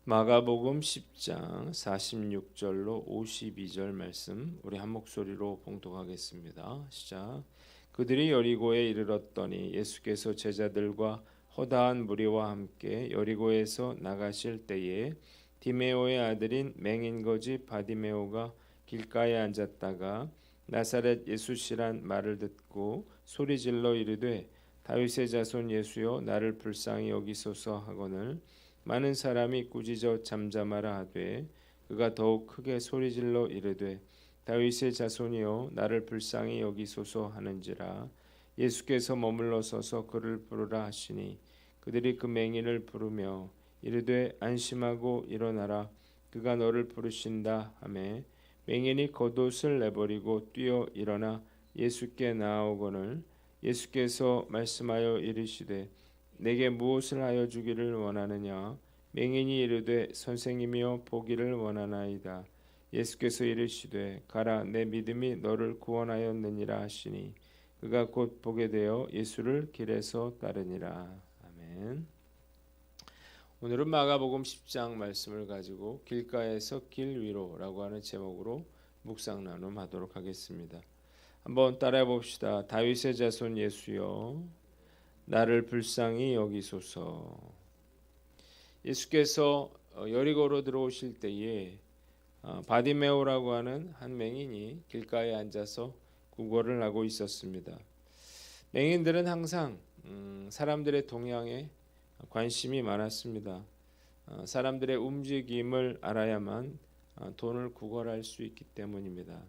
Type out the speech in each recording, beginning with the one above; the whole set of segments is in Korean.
마가복음 10장 46절로 52절 말씀 우리 한 목소리로 봉독하겠습니다. 시작. 그들이 여리고에 이르렀더니 예수께서 제자들과 허다한 무리와 함께 여리고에서 나가실 때에 디메오의 아들인 맹인거지 바디메오가 길가에 앉았다가 나사렛 예수시란 말을 듣고 소리질러 이르되 다윗의 자손 예수여 나를 불쌍히 여기소서 하거늘 많은 사람이 꾸짖어 잠잠하라 하되 그가 더욱 크게 소리질러 이르되 다윗의 자손이여 나를 불쌍히 여기소서 하는지라. 예수께서 머물러 서서 그를 부르라 하시니 그들이 그 맹인을 부르며 이르되 안심하고 일어나라 그가 너를 부르신다 하매 맹인이 겉옷을 내버리고 뛰어 일어나 예수께 나아오거늘 예수께서 말씀하여 이르시되 내게 무엇을 하여 주기를 원하느냐. 맹인이 이르되 선생님이여 보기를 원하나이다. 예수께서 이르시되 가라 내 믿음이 너를 구원하였느니라 하시니 그가 곧 보게 되어 예수를 길에서 따르니라. 아멘. 오늘은 마가복음 10장 말씀을 가지고 길가에서 길 위로라고 하는 제목으로 묵상 나눔하도록 하겠습니다. 한번 따라해 봅시다. 다윗의 자손 예수여 나를 불쌍히 여기소서. 예수께서 여리고로 들어오실 때에 바디메오라고 하는 한 맹인이 길가에 앉아서 구걸을 하고 있었습니다. 맹인들은 항상 사람들의 동향에 관심이 많았습니다. 사람들의 움직임을 알아야만 돈을 구걸할 수 있기 때문입니다.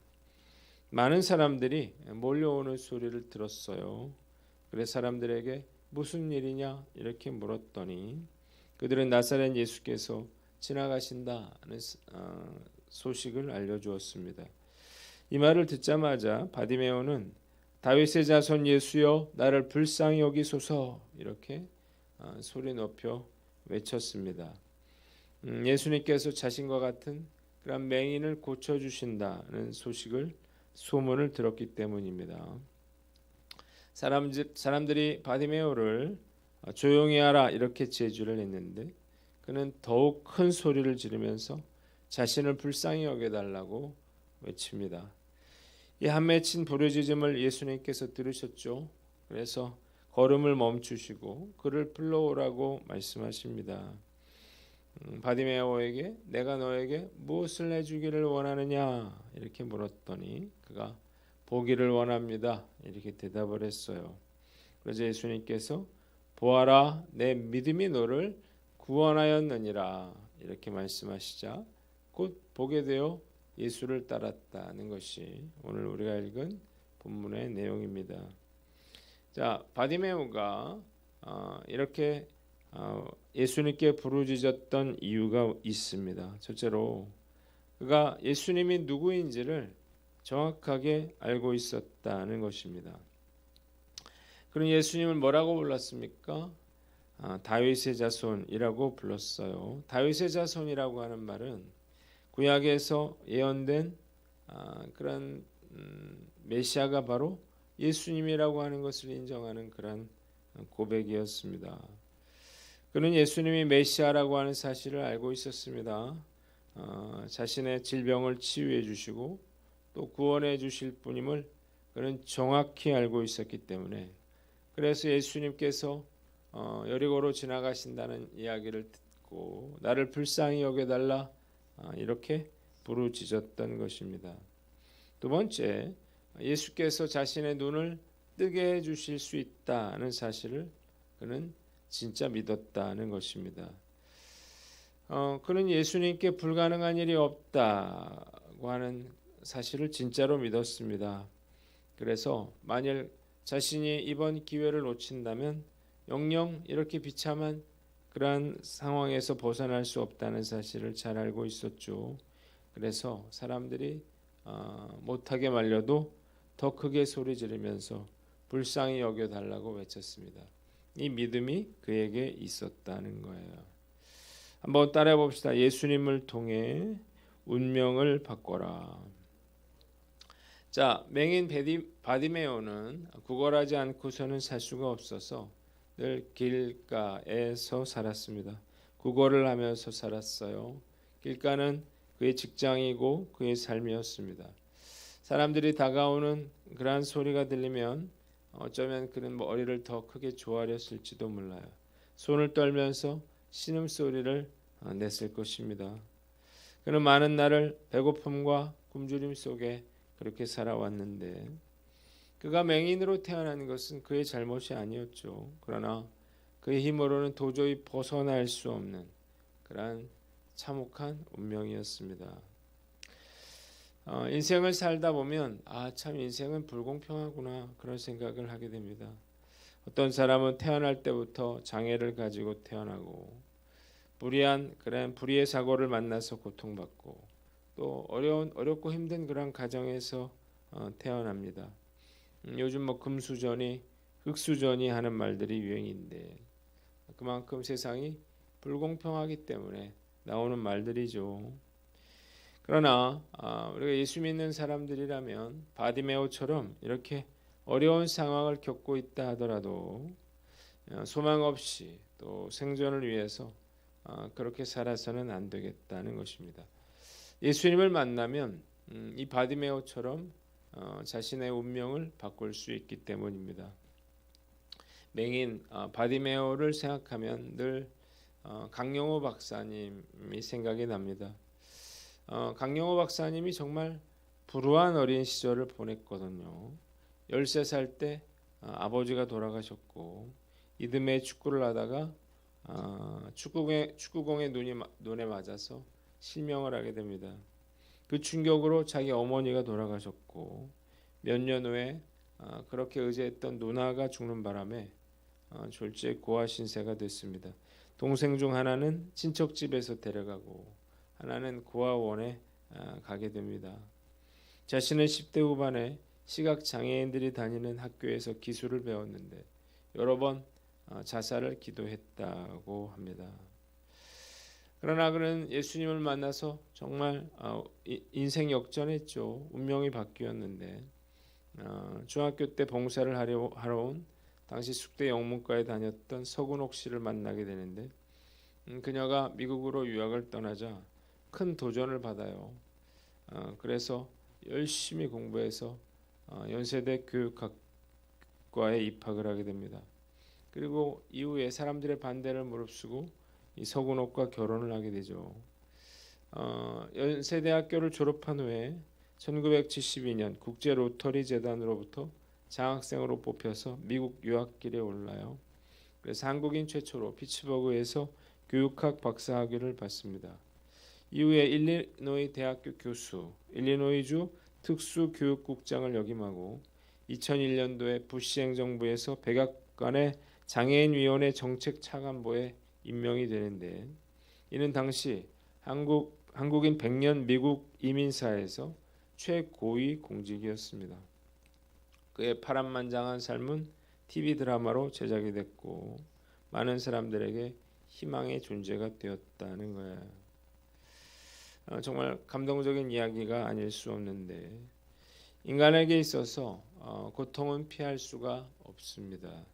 많은 사람들이 몰려오는 소리를 들었어요. 그래서 사람들에게 무슨 일이냐 이렇게 물었더니 그들은 나사렛 예수께서 지나가신다는 소식을 알려주었습니다. 이 말을 듣자마자 바디메오는 다윗의 자손 예수여 나를 불쌍히 여기소서 이렇게 소리 높여 외쳤습니다. 예수님께서 자신과 같은 그런 맹인을 고쳐주신다는 소문을 들었기 때문입니다. 사람들이 바디메오를 조용히 하라 이렇게 제지를 했는데 그는 더욱 큰 소리를 지르면서 자신을 불쌍히 여겨달라고 외칩니다. 이 한맺힌 부르짖음을 예수님께서 들으셨죠. 그래서 걸음을 멈추시고 그를 불러오라고 말씀하십니다. 바디메오에게 내가 너에게 무엇을 해주기를 원하느냐 이렇게 물었더니 그가 보기를 원합니다 이렇게 대답을 했어요. 그래서 예수님께서 보아라 내 믿음이 너를 구원하였느니라 이렇게 말씀하시자 곧 보게 되어 예수를 따랐다는 것이 오늘 우리가 읽은 본문의 내용입니다. 자, 바디메오가 이렇게 예수님께 부르짖었던 이유가 있습니다. 첫째로 그가 예수님이 누구인지를 정확하게 알고 있었다는 것입니다. 그럼 예수님을 뭐라고 불렀습니까? 다윗의 자손이라고 불렀어요. 다윗의 자손이라고 하는 말은 구약에서 예언된 그런 메시아가 바로 예수님이라고 하는 것을 인정하는 그런 고백이었습니다. 그는 예수님이 메시아라고 하는 사실을 알고 있었습니다. 자신의 질병을 치유해 주시고 또 구원해 주실 분임을 그는 정확히 알고 있었기 때문에 그래서 예수님께서 여리고로 지나가신다는 이야기를 듣고 나를 불쌍히 여겨달라 이렇게 부르짖었던 것입니다. 두 번째, 예수께서 자신의 눈을 뜨게 해주실 수 있다는 사실을 그는 진짜 믿었다는 것입니다. 그는 예수님께 불가능한 일이 없다고 하는 사실을 진짜로 믿었습니다. 그래서 만일 자신이 이번 기회를 놓친다면 영영 이렇게 비참한 그러한 상황에서 벗어날 수 없다는 사실을 잘 알고 있었죠. 그래서 사람들이 못하게 말려도 더 크게 소리 지르면서 불쌍히 여겨달라고 외쳤습니다. 이 믿음이 그에게 있었다는 거예요. 한번 따라해 봅시다. 예수님을 통해 운명을 바꿔라. 자, 맹인 바디메오는 구걸하지 않고서는 살 수가 없어서 늘 길가에서 살았습니다. 구걸을 하면서 살았어요. 길가는 그의 직장이고 그의 삶이었습니다. 사람들이 다가오는 그러한 소리가 들리면 어쩌면 그는 머리를 더 크게 조아렸을지도 몰라요. 손을 떨면서 신음소리를 냈을 것입니다. 그는 많은 날을 배고픔과 굶주림 속에 그렇게 살아왔는데 그가 맹인으로 태어난 것은 그의 잘못이 아니었죠. 그러나 그의 힘으로는 도저히 벗어날 수 없는 그러한 참혹한 운명이었습니다. 인생을 살다 보면 참 인생은 불공평하구나 그런 생각을 하게 됩니다. 어떤 사람은 태어날 때부터 장애를 가지고 태어나고 불의한 그런 불의의 사고를 만나서 고통받고 또 어렵고 힘든 그런 가정에서 태어납니다. 요즘 뭐 금수저니 흙수저니 하는 말들이 유행인데 그만큼 세상이 불공평하기 때문에 나오는 말들이죠. 그러나 우리가 예수 믿는 사람들이라면 바디메오처럼 이렇게 어려운 상황을 겪고 있다 하더라도 소망 없이 또 생존을 위해서 그렇게 살아서는 안 되겠다는 것입니다. 예수님을 만나면 이 바디메오처럼 자신의 운명을 바꿀 수 있기 때문입니다. 맹인 바디메오를 생각하면 늘 강영호 박사님이 생각이 납니다. 강영호 박사님이 정말 불우한 어린 시절을 보냈거든요. 13살 때 아버지가 돌아가셨고 이듬해 축구를 하다가 축구공의 눈에 맞아서 실명을 하게 됩니다. 그 충격으로 자기 어머니가 돌아가셨고 몇 년 후에 그렇게 의지했던 누나가 죽는 바람에 졸지에 고아 신세가 됐습니다. 동생 중 하나는 친척 집에서 데려가고 하나는 고아원에 가게 됩니다. 자신은 10대 후반에 시각 장애인들이 다니는 학교에서 기술을 배웠는데 여러 번 자살을 기도했다고 합니다. 그러나 그는 예수님을 만나서 정말 인생 역전했죠. 운명이 바뀌었는데 중학교 때 봉사를 하러 온 당시 숙대 영문과에 다녔던 서근옥 씨를 만나게 되는데 그녀가 미국으로 유학을 떠나자 큰 도전을 받아요. 그래서 열심히 공부해서 연세대 교육학과에 입학을 하게 됩니다. 그리고 이후에 사람들의 반대를 무릅쓰고 이 서근옥과 결혼을 하게 되죠. 연세대학교를 졸업한 후에 1972년 국제 로터리 재단으로부터 장학생으로 뽑혀서 미국 유학길에 올라요. 그래서 한국인 최초로 피츠버그에서 교육학 박사학위를 받습니다. 이후에 일리노이 대학교 교수, 일리노이주 특수교육국장을 역임하고 2001년도에 부시 행정부에서 백악관의 장애인위원회 정책차관보에 임명이 되는데 이는 당시 한국인 100년 미국 이민사에서 최고위 공직이었습니다. 그의 파란만장한 삶은 TV 드라마로 제작이 됐고 많은 사람들에게 희망의 존재가 되었다는 거예요. 정말 감동적인 이야기가 아닐 수 없는데 인간에게 있어서 고통은 피할 수가 없습니다.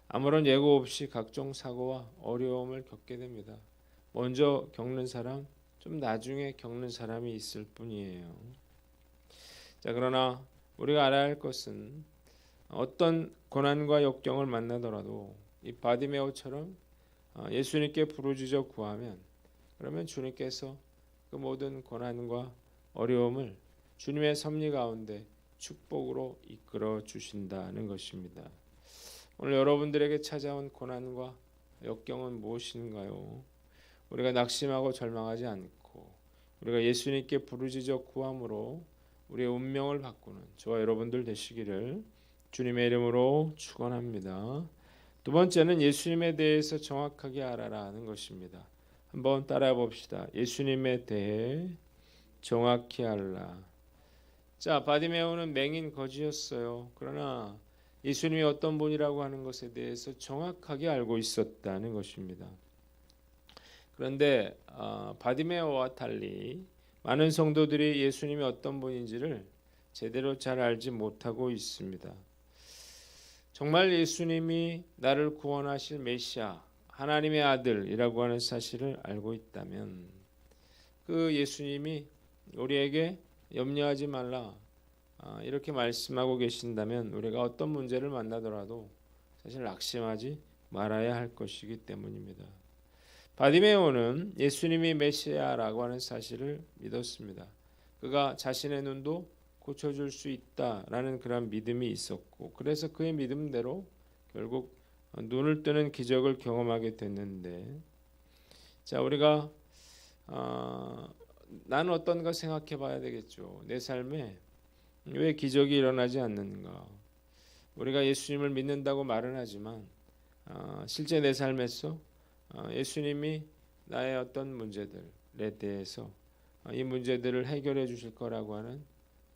아무런 예고 없이 각종 사고와 어려움을 겪게 됩니다. 먼저 겪는 사람, 좀 나중에 겪는 사람이 있을 뿐이에요. 자, 그러나 우리가 알아야 할 것은 어떤 고난과 역경을 만나더라도 이 바디메오처럼 예수님께 부르짖어 구하면 그러면 주님께서 그 모든 고난과 어려움을 주님의 섭리 가운데 축복으로 이끌어 주신다는 것입니다. 오늘 여러분들에게 찾아온 고난과 역경은 무엇인가요? 우리가 낙심하고 절망하지 않고 우리가 예수님께 부르짖어 구함으로 우리의 운명을 바꾸는 저와 여러분들 되시기를 주님의 이름으로 축원합니다. 두 번째는 예수님에 대해서 정확하게 알아라는 것입니다. 한번 따라해 봅시다. 예수님에 대해 정확히 알라. 자, 바디메오는 맹인 거지였어요. 그러나 예수님이 어떤 분이라고 하는 것에 대해서 정확하게 알고 있었다는 것입니다. 그런데 바디메오와 달리 많은 성도들이 예수님이 어떤 분인지를 제대로 잘 알지 못하고 있습니다. 정말 예수님이 나를 구원하실 메시아 하나님의 아들이라고 하는 사실을 알고 있다면 그 예수님이 우리에게 염려하지 말라 이렇게 말씀하고 계신다면 우리가 어떤 문제를 만나더라도 사실 낙심하지 말아야 할 것이기 때문입니다. 바디메오는 예수님이 메시아라고 하는 사실을 믿었습니다. 그가 자신의 눈도 고쳐줄 수 있다라는 그런 믿음이 있었고 그래서 그의 믿음대로 결국 눈을 뜨는 기적을 경험하게 됐는데 자 우리가 나는 어떤가 생각해 봐야 되겠죠. 내 삶에 왜 기적이 일어나지 않는가. 우리가 예수님을 믿는다고 말은 하지만 실제 내 삶에서 예수님이 나의 어떤 문제들에 대해서 이 문제들을 해결해 주실 거라고 하는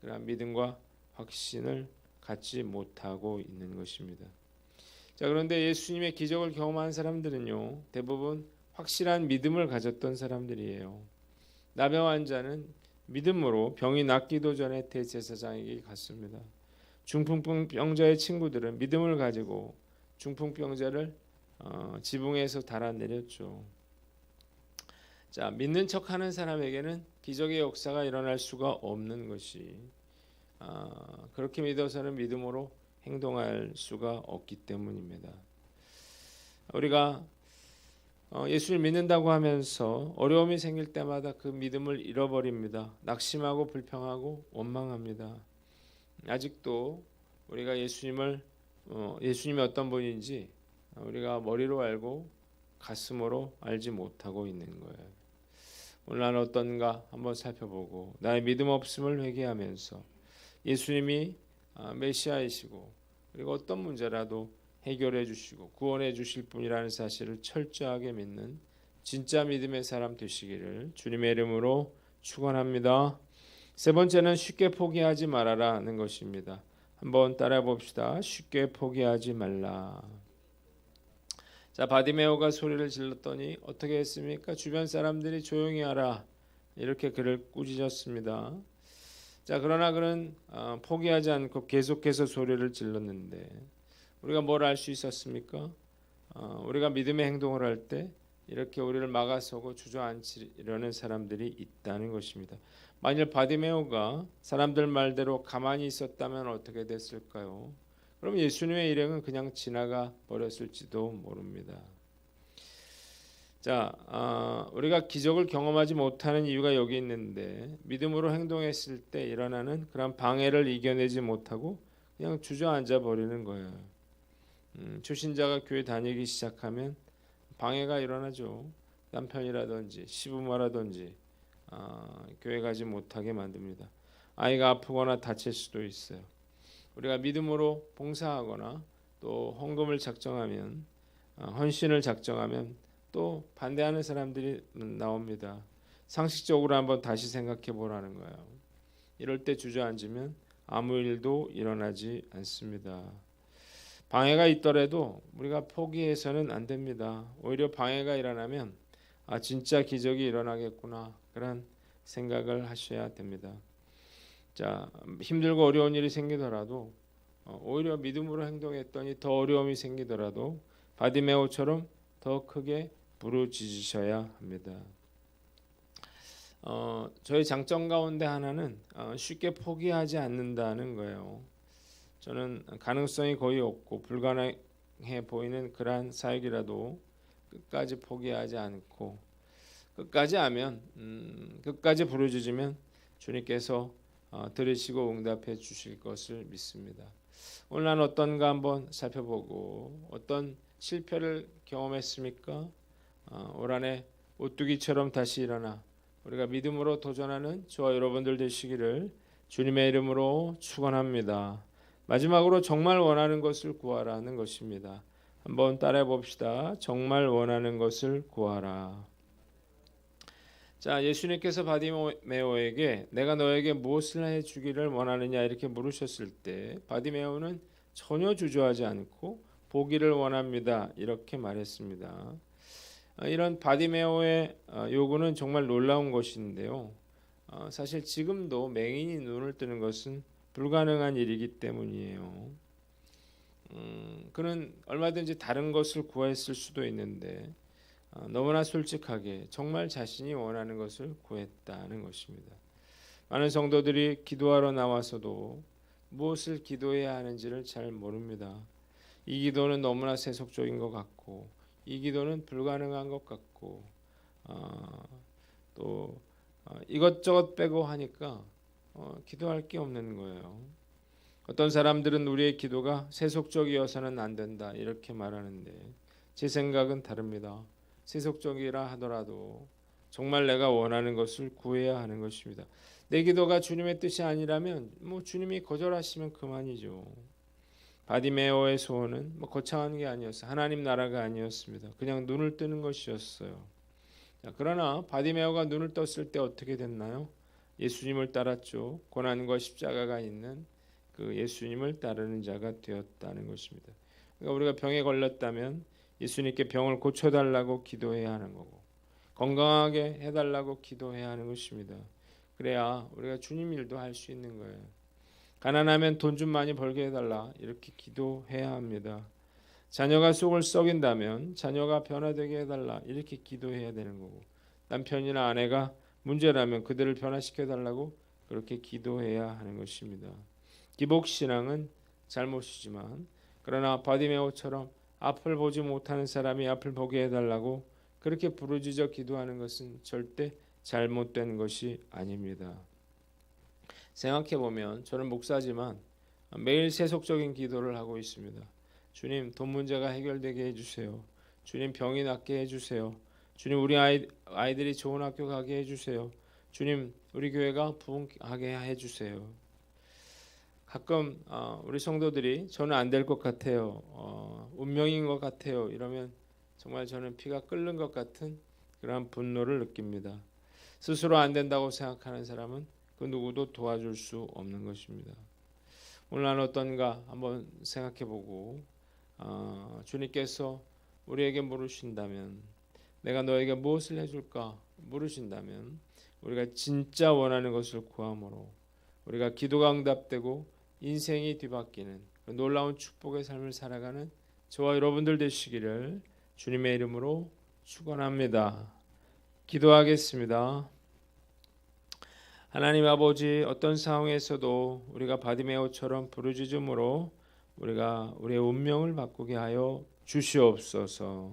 그런 믿음과 확신을 갖지 못하고 있는 것입니다. 자 그런데 예수님의 기적을 경험한 사람들은요 대부분 확실한 믿음을 가졌던 사람들이에요. 나병 환자는 믿음으로 병이 낫기도 전에 대제사장에게 갔습니다. 중풍병자의 친구들은 믿음을 가지고 중풍병자를 지붕에서 달아내렸죠. 자 믿는 척하는 사람에게는 기적의 역사가 일어날 수가 없는 것이 그렇게 믿어서는 믿음으로 행동할 수가 없기 때문입니다. 우리가 예수를 믿는다고 하면서 어려움이 생길 때마다 그 믿음을 잃어버립니다. 낙심하고 불평하고 원망합니다. 아직도 우리가 예수님이 어떤 분인지 우리가 머리로 알고 가슴으로 알지 못하고 있는 거예요. 오늘 나는 어떤가 한번 살펴보고 나의 믿음 없음을 회개하면서 예수님이 메시아이시고 그리고 어떤 문제라도 해결해 주시고 구원해 주실 분이라는 사실을 철저하게 믿는 진짜 믿음의 사람 되시기를 주님의 이름으로 축원합니다. 세 번째는 쉽게 포기하지 말아라는 것입니다. 한번 따라해 봅시다. 쉽게 포기하지 말라. 자 바디메오가 소리를 질렀더니 어떻게 했습니까? 주변 사람들이 조용히 하라 이렇게 그를 꾸짖었습니다. 자 그러나 그는 포기하지 않고 계속해서 소리를 질렀는데 우리가 뭘 알 수 있었습니까? 우리가 믿음의 행동을 할 때 이렇게 우리를 막아서고 주저앉히려는 사람들이 있다는 것입니다. 만일 바디메오가 사람들 말대로 가만히 있었다면 어떻게 됐을까요? 그럼 예수님의 일행은 그냥 지나가 버렸을지도 모릅니다. 자, 우리가 기적을 경험하지 못하는 이유가 여기 있는데 믿음으로 행동했을 때 일어나는 그런 방해를 이겨내지 못하고 그냥 주저앉아 버리는 거예요. 초신자가 교회 다니기 시작하면 방해가 일어나죠. 남편이라든지 시부모라든지 교회 가지 못하게 만듭니다. 아이가 아프거나 다칠 수도 있어요. 우리가 믿음으로 봉사하거나 또 헌금을 작정하면 헌신을 작정하면 또 반대하는 사람들이 나옵니다. 상식적으로 한번 다시 생각해 보라는 거예요. 이럴 때 주저앉으면 아무 일도 일어나지 않습니다. 방해가 있더라도 우리가 포기해서는 안 됩니다. 오히려 방해가 일어나면 진짜 기적이 일어나겠구나 그런 생각을 하셔야 됩니다. 자 힘들고 어려운 일이 생기더라도 오히려 믿음으로 행동했더니 더 어려움이 생기더라도 바디메오처럼 더 크게 부르짖으셔야 합니다. 저희 장점 가운데 하나는 쉽게 포기하지 않는다는 거예요. 저는 가능성이 거의 없고 불가능해 보이는 그러한 사역이라도 끝까지 포기하지 않고 끝까지 하면 끝까지 부르짖으면 주님께서 들으시고 응답해 주실 것을 믿습니다. 오늘 난 어떤가 한번 살펴보고 어떤 실패를 경험했습니까? 올 한해 오뚜기처럼 다시 일어나 우리가 믿음으로 도전하는 저와 여러분들 되시기를 주님의 이름으로 축원합니다. 마지막으로 정말 원하는 것을 구하라는 것입니다. 한번 따라해 봅시다. 정말 원하는 것을 구하라. 자, 예수님께서 바디메오에게 내가 너에게 무엇을 해주기를 원하느냐 이렇게 물으셨을 때 바디메오는 전혀 주저하지 않고 보기를 원합니다 이렇게 말했습니다. 이런 바디메오의 요구는 정말 놀라운 것인데요. 사실 지금도 맹인이 눈을 뜨는 것은 불가능한 일이기 때문이에요. 그는 얼마든지 다른 것을 구했을 수도 있는데 너무나 솔직하게 정말 자신이 원하는 것을 구했다는 것입니다. 많은 성도들이 기도하러 나와서도 무엇을 기도해야 하는지를 잘 모릅니다. 이 기도는 너무나 세속적인 것 같고, 이 기도는 불가능한 것 같고, 또 이것저것 빼고 하니까 기도할 게 없는 거예요. 어떤 사람들은 우리의 기도가 세속적이어서는 안 된다 이렇게 말하는데 제 생각은 다릅니다. 세속적이라 하더라도 정말 내가 원하는 것을 구해야 하는 것입니다. 내 기도가 주님의 뜻이 아니라면 주님이 거절하시면 그만이죠. 바디메오의 소원은 거창한 게 아니었어요. 하나님 나라가 아니었습니다. 그냥 눈을 뜨는 것이었어요. 그러나 바디메오가 눈을 떴을 때 어떻게 됐나요? 예수님을 따랐죠. 고난과 십자가가 있는 그 예수님을 따르는 자가 되었다는 것입니다. 그러니까 우리가 병에 걸렸다면 예수님께 병을 고쳐달라고 기도해야 하는 거고 건강하게 해달라고 기도해야 하는 것입니다. 그래야 우리가 주님 일도 할 수 있는 거예요. 가난하면 돈 좀 많이 벌게 해달라 이렇게 기도해야 합니다. 자녀가 속을 썩인다면 자녀가 변화되게 해달라 이렇게 기도해야 되는 거고 남편이나 아내가 문제라면 그들을 변화시켜달라고 그렇게 기도해야 하는 것입니다. 기복신앙은 잘못이지만 그러나 바디메오처럼 앞을 보지 못하는 사람이 앞을 보게 해달라고 그렇게 부르짖어 기도하는 것은 절대 잘못된 것이 아닙니다. 생각해보면 저는 목사지만 매일 세속적인 기도를 하고 있습니다. 주님 돈 문제가 해결되게 해주세요. 주님 병이 낫게 해주세요. 주님 우리 아이들이 좋은 학교 가게 해주세요. 주님 우리 교회가 부흥하게 해주세요. 가끔 우리 성도들이 저는 안 될 것 같아요. 운명인 것 같아요. 이러면 정말 저는 피가 끓는 것 같은 그런 분노를 느낍니다. 스스로 안 된다고 생각하는 사람은 그 누구도 도와줄 수 없는 것입니다. 오늘 나는 어떤가 한번 생각해보고 주님께서 우리에게 물으신다면 내가 너에게 무엇을 해줄까 물으신다면 우리가 진짜 원하는 것을 구함으로 우리가 기도가 응답되고 인생이 뒤바뀌는 놀라운 축복의 삶을 살아가는 저와 여러분들 되시기를 주님의 이름으로 축원합니다. 기도하겠습니다. 하나님 아버지 어떤 상황에서도 우리가 바디메오처럼 부르짖음으로 우리가 우리의 운명을 바꾸게 하여 주시옵소서.